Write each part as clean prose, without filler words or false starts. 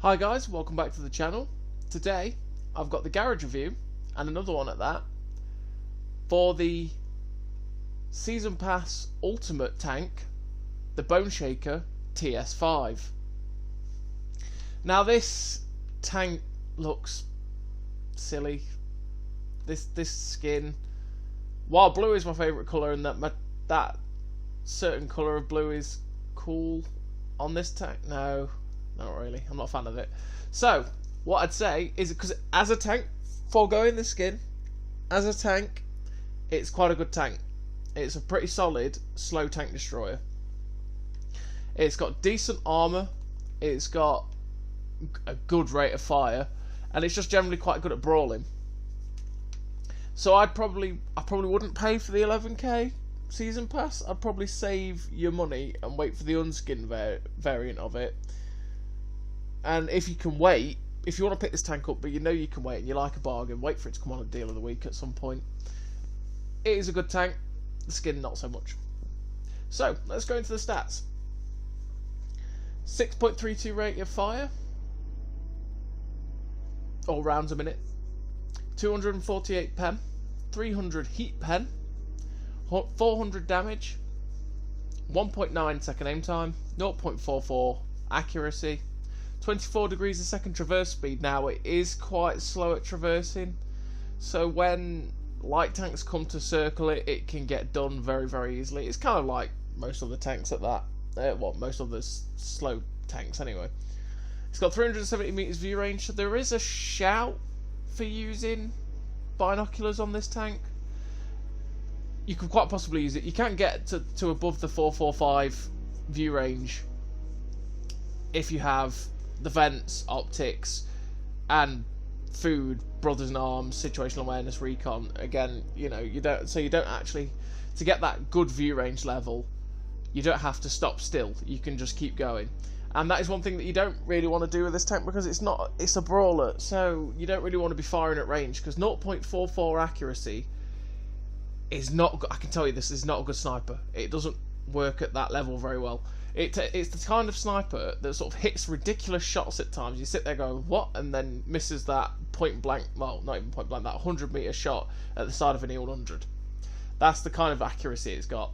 Hi guys, welcome back to the channel. Today I've got the garage review and another one at that for the Season Pass Ultimate Tank, the Boneshaker TS-5. Now this tank looks silly. This skin, while blue is my favourite colour and that certain colour of blue is cool on this tank, no. Not really. I'm not a fan of it. So, what I'd say is, because as a tank, foregoing the skin, as a tank, it's quite a good tank. It's a pretty solid, slow tank destroyer. It's got decent armour. It's got a good rate of fire, and it's just generally quite good at brawling. So I probably wouldn't pay for the 11k season pass. I'd probably save your money and wait for the unskinned variant of it. And if you can wait, if you want to pick this tank up but you know you can wait and you like a bargain, wait for it to come on a deal of the week at some point. It is a good tank, the skin not so much. So, let's go into the stats. 6.32 rate of fire, all rounds a minute. 248 pen, 300 heat pen, 400 damage, 1.9 second aim time, 0.44 accuracy, 24 degrees a second traverse speed. Now it is quite slow at traversing, so when light tanks come to circle it, it can get done very, very easily. It's kind of like most of the tanks at that. Most of the slow tanks anyway. It's got 370 meters view range, so there is a shout for using binoculars on this tank. You could quite possibly use it. You can't get to above the 445 view range if you have the vents, optics, and food, brothers in arms, situational awareness, recon. Again, you don't actually, to get that good view range level, you don't have to stop still. You can just keep going. And that is one thing that you don't really want to do with this tank, because it's a brawler, so you don't really want to be firing at range, because 0.44 accuracy is not, I can tell you this is not a good sniper. It doesn't work at that level very well. It's the kind of sniper that sort of hits ridiculous shots at times. You sit there going, what? And then misses that point blank, well, not even point blank, that 100 meter shot at the side of an E100. That's the kind of accuracy it's got.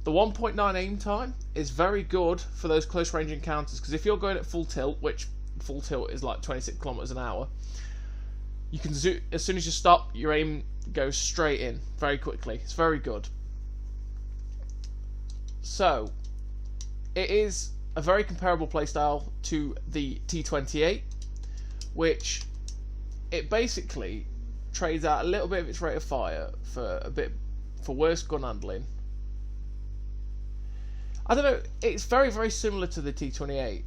The 1.9 aim time is very good for those close range encounters, because if you're going at full tilt, which full tilt is like 26 kilometers an hour, you can zoom, as soon as you stop, your aim goes straight in very quickly. It's very good. So, it is a very comparable playstyle to the T28, which it basically trades out a little bit of its rate of fire for worse gun handling. I don't know, it's very, very similar to the T28.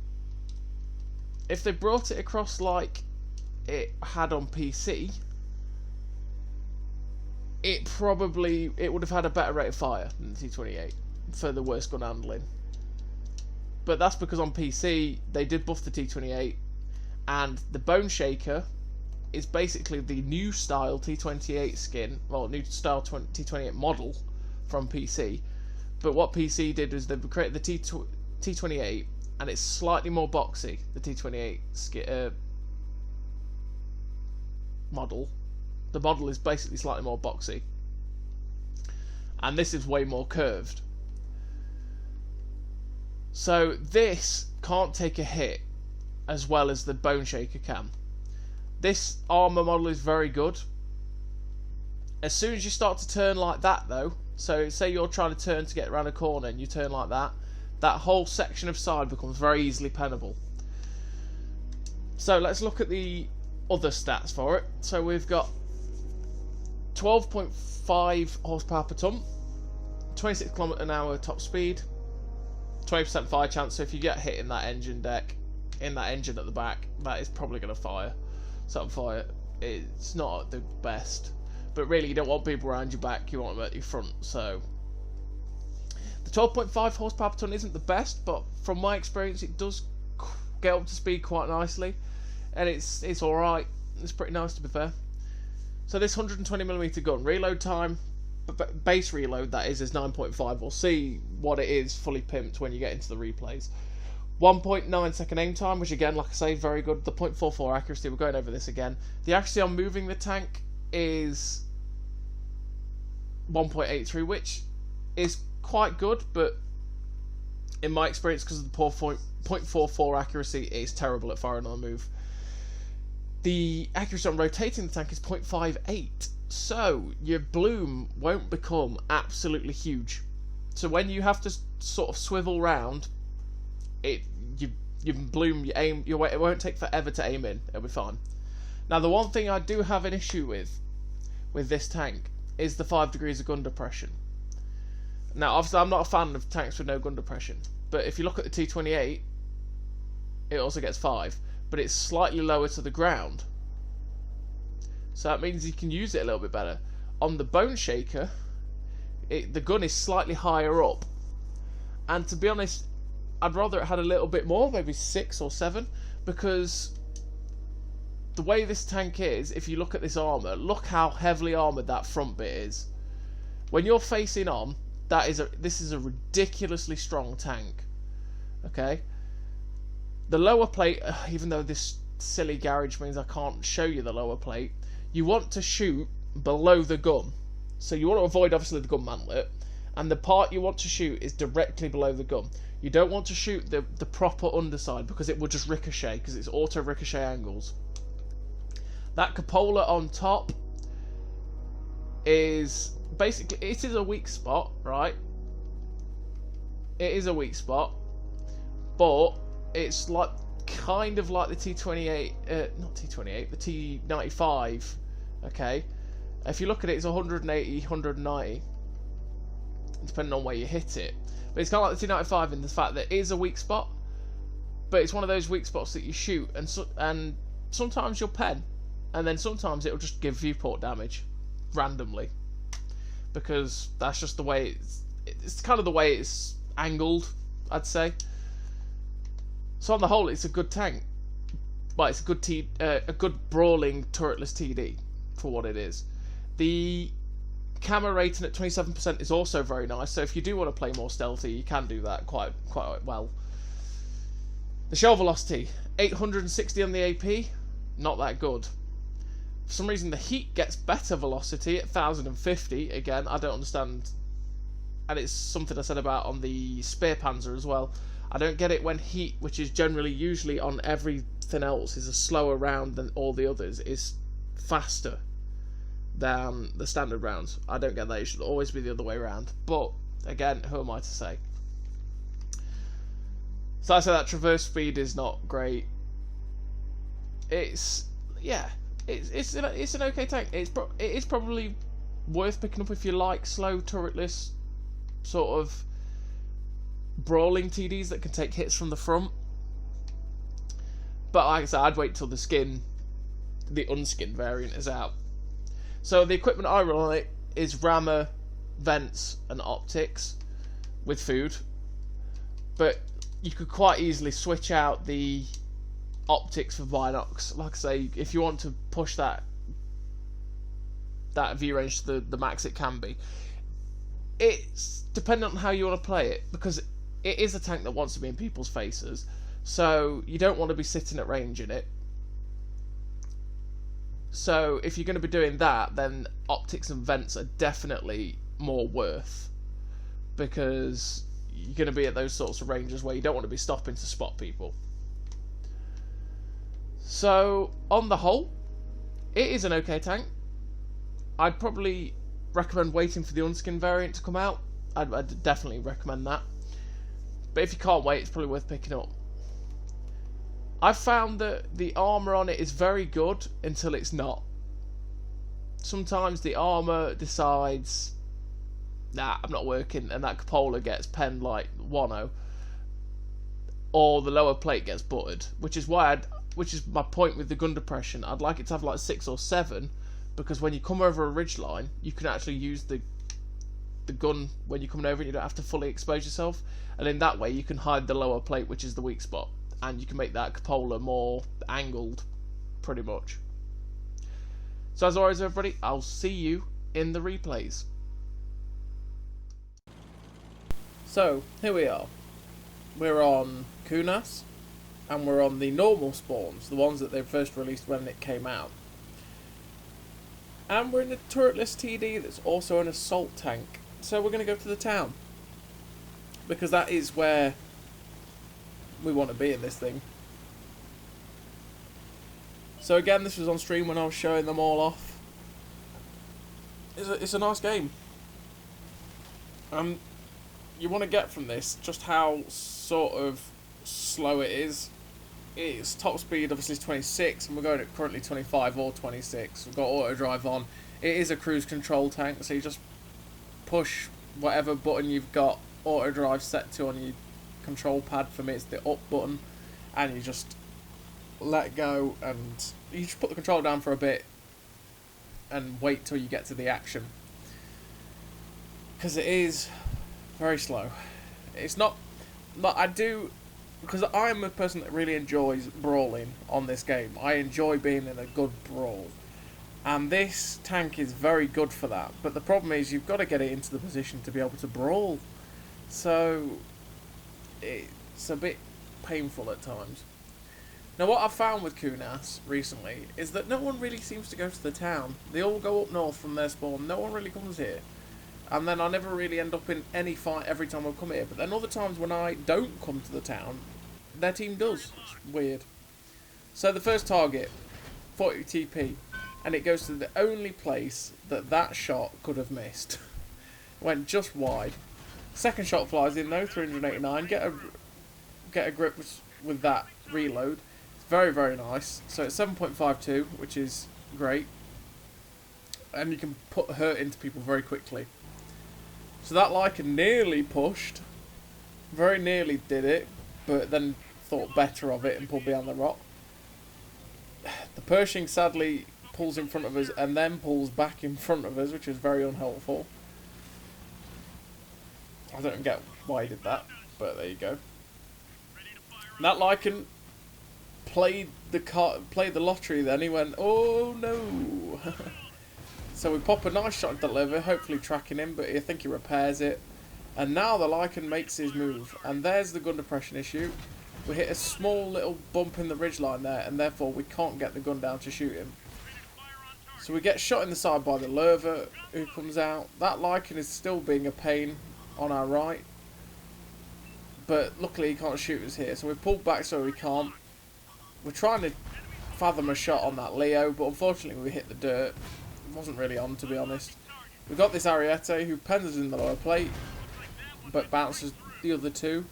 If they brought it across like it had on PC, it would have had a better rate of fire than the T28 for the worst gun handling. But that's because on PC they did buff the T28, and the Boneshaker is basically the new style T28 skin, well, new style T28 model from PC. But what PC did is they created the T28, and it's slightly more boxy, the T28 model. The model is basically slightly more boxy, and this is way more curved. So this can't take a hit as well as the Boneshaker can. This armor model is very good. As soon as you start to turn like that though, so say you're trying to turn to get around a corner and you turn like that, that whole section of side becomes very easily pennable. So let's look at the other stats for it. So we've got 12.5 horsepower per ton, 26 km/h top speed, 20% fire chance, so if you get hit in that engine deck, in that engine at the back, that is probably going to fire. Some fire. It's not the best, but really you don't want people around your back, you want them at your front. So the 12.5 horsepower per ton isn't the best, but from my experience it does get up to speed quite nicely, and it's alright. It's pretty nice, to be fair. So this 120mm gun, reload time, base reload that is 9.5. We'll see what it is fully pimped when you get into the replays. 1.9 second aim time, which again, like I say, very good. The 0.44 accuracy, we're going over this again. The accuracy on moving the tank is 1.83, which is quite good, but in my experience, because of the poor 0.44 accuracy, it's terrible at firing on a move. The accuracy on rotating the tank is 0.58, so your bloom won't become absolutely huge. So when you have to sort of swivel round, you bloom, you aim, it won't take forever to aim in. It'll be fine. Now, the one thing I do have an issue with this tank is the 5 degrees of gun depression. Now, obviously, I'm not a fan of tanks with no gun depression, but if you look at the T-28, it also gets 5, but it's slightly lower to the ground. So that means you can use it a little bit better. On the Boneshaker, the gun is slightly higher up, and to be honest, I'd rather it had a little bit more, maybe 6 or 7, because the way this tank is, if you look at this armour, look how heavily armoured that front bit is. When you're facing on, this is a ridiculously strong tank. Okay? The lower plate, even though this silly garage means I can't show you the lower plate, you want to shoot below the gun. So you want to avoid, obviously, the gun mantlet, and the part you want to shoot is directly below the gun. You don't want to shoot the proper underside, because it will just ricochet, because it's auto ricochet angles. That cupola on top is basically, it is a weak spot, right? It is a weak spot, but it's like kind of like the T-28, not T-28, the T-95. Okay, if you look at it, it's 180, 190, depending on where you hit it. But it's kind of like the T-95 in the fact that it is a weak spot, but it's one of those weak spots that you shoot, and sometimes you'll pen, and then sometimes it'll just give viewport damage randomly, because that's just the way it's kind of the way it's angled, I'd say. So on the whole, it's a good tank, but it's a good brawling turretless TD for what it is. The camera rating at 27% is also very nice, so if you do want to play more stealthy, you can do that quite well. The shell velocity, 860 on the AP, not that good. For some reason, the heat gets better velocity at 1050. Again, I don't understand, and it's something I said about on the Spear Panzer as well. I don't get it when heat, which is usually on everything else, is a slower round than all the others, is faster than the standard rounds. I don't get that. It should always be the other way around. But again, who am I to say? So I say that traverse speed is not great. It's an okay tank. It is probably worth picking up if you like slow turretless sort of brawling TDs that can take hits from the front. But like I said, I'd wait till the unskinned variant is out. So the equipment I run on it is rammer, vents, and optics with food. But you could quite easily switch out the optics for binocs. Like I say, if you want to push that view range to the max it can be. It's dependent on how you want to play it, because it is a tank that wants to be in people's faces, so you don't want to be sitting at range in it. So if you're going to be doing that, then optics and vents are definitely more worth, because you're going to be at those sorts of ranges where you don't want to be stopping to spot people. So on the whole, it is an okay tank. I'd probably recommend waiting for the unskinned variant to come out. I'd definitely recommend that. But if you can't wait, it's probably worth picking up. I've found that the armour on it is very good until it's not. Sometimes the armour decides, nah, I'm not working, and that cupola gets penned like 1-0. Or the lower plate gets buttered, which is my point with the gun depression. I'd like it to have like 6 or 7, because when you come over a ridgeline, you can actually use the gun when you're coming over and you don't have to fully expose yourself, and in that way you can hide the lower plate, which is the weak spot, and you can make that cupola more angled, pretty much. So as always, everybody, I'll see you in the replays. So here we are. we're on Kunas, and we're on the normal spawns, the ones that they first released when it came out. And we're in a turretless TD that's also an assault tank. So we're going to go to the town, because that is where we want to be in this thing. So again, this was on stream when I was showing them all off. It's a nice game. You want to get from this just how sort of slow it is. Its top speed obviously is 26, and we're going at currently 25 or 26. We've got auto drive on. It is a cruise control tank, so you just push whatever button you've got auto drive set to on your control pad. For me, it's the up button, and you just let go, and you just put the control down for a bit and wait till you get to the action, because it is very slow. It's not, but I do, because I'm a person that really enjoys brawling on this game. I enjoy being in a good brawl, and this tank is very good for that. But the problem is you've got to get it into the position to be able to brawl, so it's a bit painful at times. Now, what I've found with Kunas recently is that no one really seems to go to the town. They all go up north from their spawn. No one really comes here. And then I never really end up in any fight every time I come here. But then other times when I don't come to the town, their team does. It's weird. So the first target, 40 TP. And it goes to the only place that shot could have missed. Went just wide. Second shot flies in though, 389. Get a grip with that reload. Very, very nice. So it's 7.52, which is great. And you can put hurt into people very quickly. So that Lycan nearly pushed. Very nearly did it, but then thought better of it and pulled behind the rock. The Pershing sadly pulls in front of us and then pulls back in front of us, which is very unhelpful. I don't get why he did that, but there you go. That Lycan played the lottery then. He went, oh no. So we pop a nice shot into the liver, hopefully tracking him, but I think he repairs it. And now the Lycan makes his move, and there's the gun depression issue. We hit a small little bump in the ridgeline there, and therefore we can't get the gun down to shoot him. So we get shot in the side by the lurver, who comes out. That Lycan is still being a pain on our right, but luckily he can't shoot us here, so we pulled back so we can't. We're trying to fathom a shot on that Leo, but unfortunately we hit the dirt. It wasn't really on, to be honest. We've got this Ariete who pens us in the lower plate, but bounces the other two.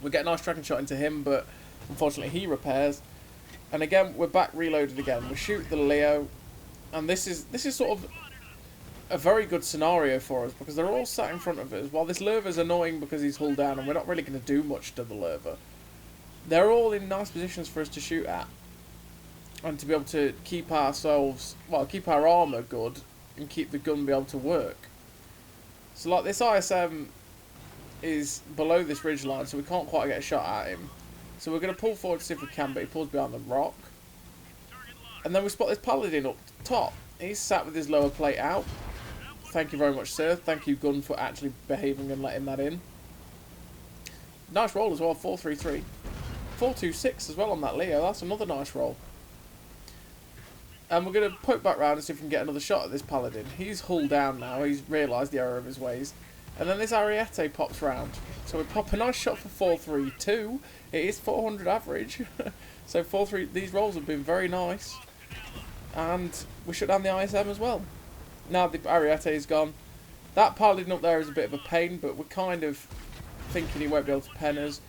We get a nice tracking shot into him, but unfortunately he repairs. And again, we're back reloaded again. We shoot the Leo, and this is sort of a very good scenario for us, because they're all sat in front of us. While this lurver's annoying because he's hull down and we're not really going to do much to the lurver, they're all in nice positions for us to shoot at, and to be able to keep ourselves, well, keep our armour good and keep the gun be able to work. So like this ISM is below this ridge line, so we can't quite get a shot at him. So we're going to pull forward to see if we can, but he pulls behind the rock. And then we spot this Paladin up top. He's sat with his lower plate out. Thank you very much, sir. Thank you, gun, for actually behaving and letting that in. Nice roll as well, 433. 426 as well on that Leo. That's another nice roll. And we're going to poke back round and see if we can get another shot at this Paladin. He's hull down now. He's realised the error of his ways. And then this Ariete pops round. So we pop a nice shot for 432. It is 400 average. So 4-3. These rolls have been very nice. And we shut down the ISM as well. Now the Ariete is gone. That Paladin up there is a bit of a pain, but we're kind of thinking he won't be able to pen us.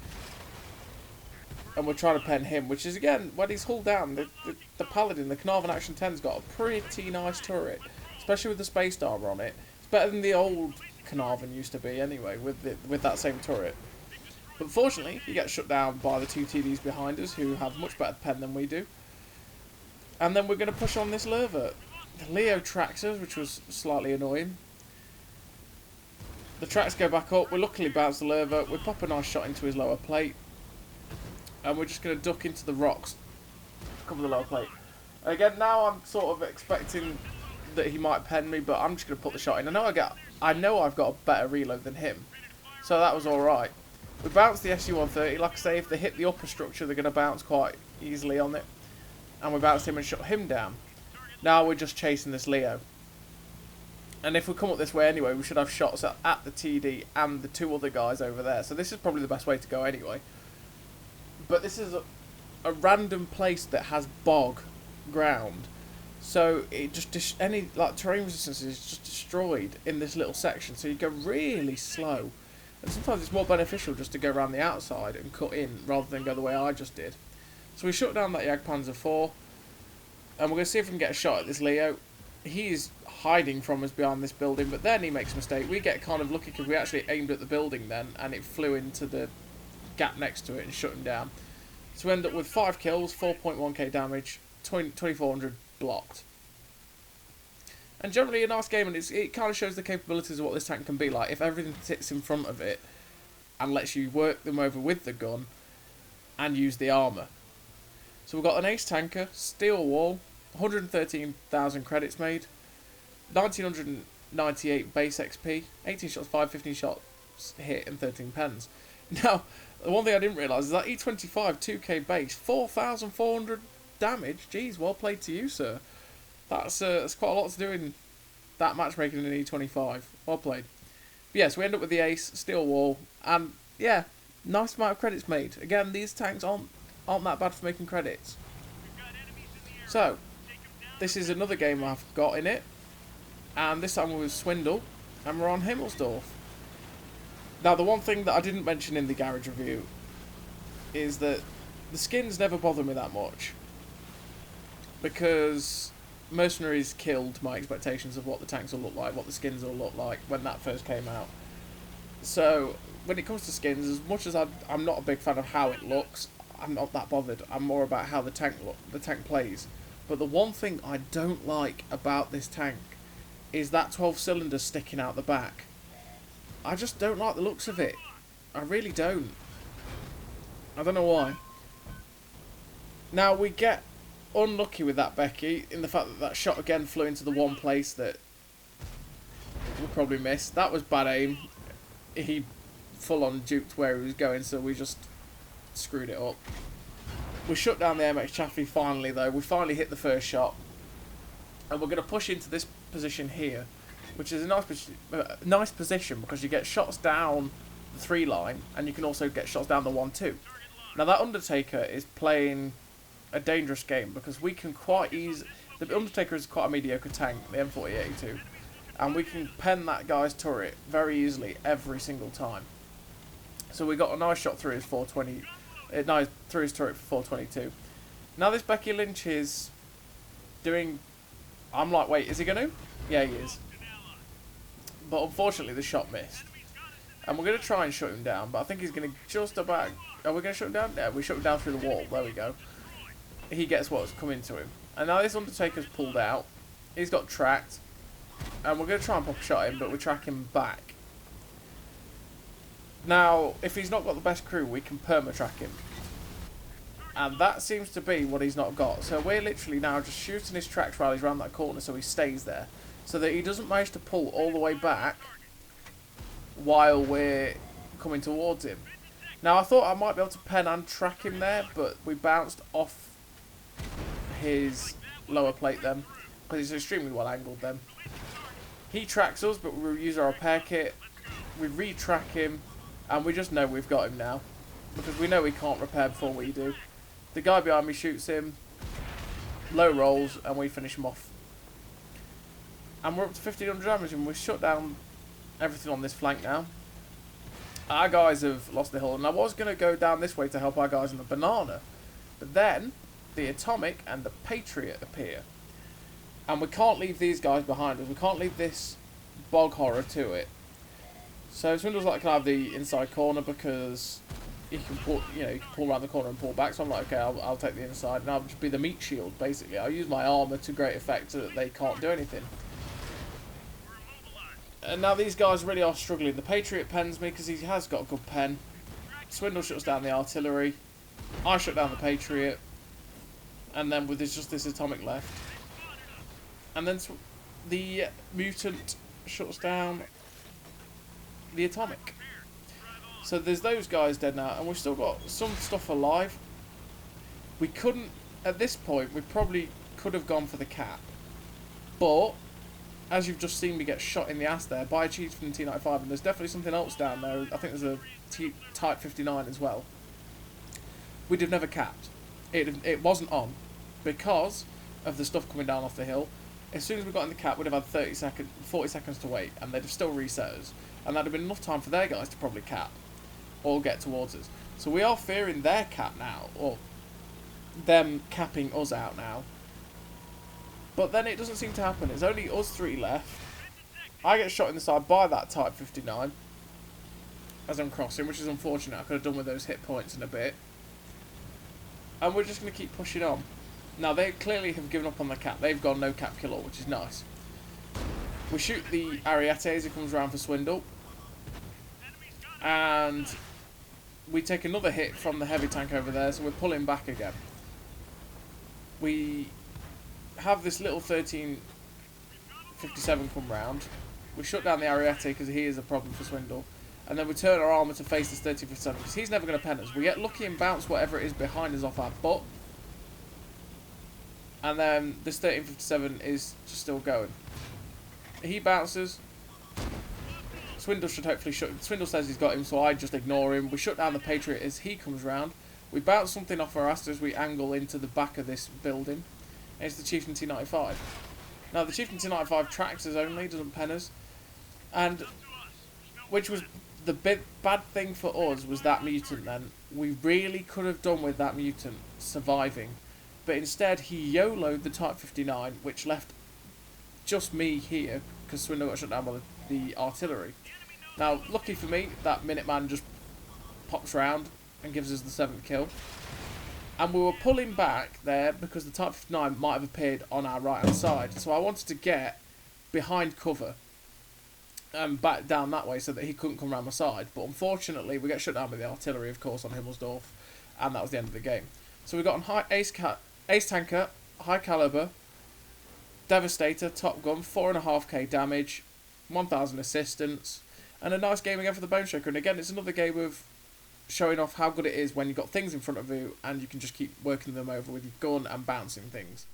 And we're trying to pen him, which is, again, when he's hull down, the Paladin, the Carnarvon Action 10's got a pretty nice turret, especially with the Space Armor on it. It's better than the old Carnarvon used to be, anyway, with that same turret. But fortunately, he gets shut down by the two TDs behind us, who have much better pen than we do. And then we're going to push on this lurver. The Leo tracks us, which was slightly annoying. The tracks go back up. We luckily bounce the lurver. We pop a nice shot into his lower plate. And we're just going to duck into the rocks, cover the lower plate. Again, now I'm sort of expecting that he might pen me, but I'm just going to put the shot in. I know I've got a better reload than him, so that was all right. We bounced the SU-130. Like I say, if they hit the upper structure, they're going to bounce quite easily on it. And we bounced him and shot him down. Now we're just chasing this Leo. And if we come up this way anyway, we should have shots at the TD and the two other guys over there. So this is probably the best way to go anyway. But this is a random place that has bog ground. So it just any like terrain resistance is just destroyed in this little section. So you go really slow. And sometimes it's more beneficial just to go around the outside and cut in rather than go the way I just did. So we shut down that Jagdpanzer 4. And we're going to see if we can get a shot at this Leo. He's hiding from us behind this building, but then he makes a mistake. We get kind of lucky because we actually aimed at the building then, and it flew into the gap next to it and shut him down. So we end up with 5 kills, 4.1k damage, 2400 blocked. And generally a nice game, and it kind of shows the capabilities of what this tank can be like if everything sits in front of it and lets you work them over with the gun and use the armour. So we've got an ace tanker, steel wall, 113,000 credits made, 1998 base XP, 18 shots 5, 15 shots hit and 13 pens. Now, the one thing I didn't realise is that E25 2k base, 4,400 damage. Jeez, well played to you, sir. That's quite a lot to do in that matchmaking in E25. Well played. But yeah, so we end up with the ace, steel wall, and yeah, nice amount of credits made. Again, these tanks aren't that bad for making credits. So, this is another game I've got in it, and this time we're with Swindle, and we're on Himmelsdorf. Now, the one thing that I didn't mention in the garage review is that the skins never bother me that much, because Mercenaries killed my expectations of what the tanks will look like, what the skins will look like when that first came out. So, when it comes to skins, as much as I'm not a big fan of how it looks, I'm not that bothered. I'm more about how the tank plays. But the one thing I don't like about this tank is that 12 cylinder sticking out the back. I just don't like the looks of it. I really don't. I don't know why. Now, we get unlucky with that Becky in the fact that that shot again flew into the one place that we probably missed. That was bad aim. He full on duped where he was going, so we just screwed it up. We shut down the MX Chaffee finally though. We finally hit the first shot. And we're going to push into this position here, which is a nice position because you get shots down the 3 line and you can also get shots down the 1-2. Now that Undertaker is playing a dangerous game because we can quite easily... The Undertaker is quite a mediocre tank, the M4082, and we can pen that guy's turret very easily every single time. So we got a nice shot through his 420... No, through his turret for 422. Now this Becky Lynch is doing... I'm like, wait, is he going to? Yeah, he is. But unfortunately the shot missed. And we're going to try and shut him down, but I think he's going to just about... Are we going to shut him down? Yeah, we shut him down through the wall. There we go. He gets what's coming to him. And now this Undertaker's pulled out. He's got tracked. And we're going to try and pop a shot at him, but we track him back. Now, if he's not got the best crew, we can perma-track him. And that seems to be what he's not got. So we're literally now just shooting his tracks while he's around that corner so he stays there. So that he doesn't manage to pull all the way back while we're coming towards him. Now, I thought I might be able to pen and track him there, but we bounced off his lower plate then, because he's extremely well angled then. He tracks us, but we use our repair kit, we re-track him, and we just know we've got him now, because we know he can't repair before we do. The guy behind me shoots him, low rolls, and we finish him off. And we're up to 1500 damage, and we've shut down everything on this flank now. Our guys have lost the hill, and I was going to go down this way to help our guys in the banana, but then the Atomic and the Patriot appear. And we can't leave these guys behind us. We can't leave this bog horror to it. So Swindle's like, can I have the inside corner because he can pull, you know, he can pull around the corner and pull back. So I'm like, okay, I'll take the inside, and I'll just be the meat shield basically. I'll use my armor to great effect so that they can't do anything. And now these guys really are struggling. The Patriot pens me because he has got a good pen. Swindle shuts down the artillery. I shut down the Patriot. And then with just this Atomic left. And then the Mutant shuts down the Atomic. So there's those guys dead now, and we've still got some stuff alive. We couldn't, at this point, we probably could have gone for the cap. But, as you've just seen me get shot in the ass there by a cheat from the T-95, and there's definitely something else down there. I think there's a Type 59 as well. We'd have never capped. It wasn't on because of the stuff coming down off the hill. As soon as we got in the cap, we'd have had 40 seconds to wait, and they'd have still reset us. And that'd have been enough time for their guys to probably cap or get towards us. So we are fearing their cap now, or them capping us out now. But then it doesn't seem to happen. There's only us three left. I get shot in the side by that Type 59 as I'm crossing, which is unfortunate. I could have done with those hit points in a bit. And we're just going to keep pushing on. Now, they clearly have given up on the cap. They've gone no cap kill all, which is nice. We shoot the Ariete as he comes around for Swindle. And we take another hit from the heavy tank over there, so we're pulling back again. We have this little 1357 come round. We shut down the Ariete because he is a problem for Swindle. And then we turn our armour to face this 1357 because he's never going to pen us. We get lucky and bounce whatever it is behind us off our butt. And then this 1357 is just still going. He bounces. Swindle should hopefully shut. Swindle says he's got him, so I just ignore him. We shut down the Patriot as he comes round. We bounce something off our ass as we angle into the back of this building. And it's the Chieftain T-95. Now the Chieftain T-95 tracks us only, doesn't pen us. And which was the bad thing for us was that mutant then. We really could have done with that mutant surviving. But instead he YOLO'd the Type 59, which left just me here, because Swindle got shut down by the artillery. Now, lucky for me, that Minuteman just pops round and gives us the 7th kill. And we were pulling back there because the Type 59 might have appeared on our right hand side. So I wanted to get behind cover and back down that way so that he couldn't come around my side. But unfortunately, we get shut down by the artillery, of course, on Himmelsdorf. And that was the end of the game. So we got an Ace Tanker, High Caliber, Devastator, Top Gun, 4.5k damage, 1000 assistance, and a nice game again for the Boneshaker. And again, it's another game of showing off how good it is when you've got things in front of you and you can just keep working them over with your gun and bouncing things.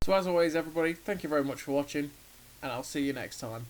So as always, everybody, thank you very much for watching, and I'll see you next time.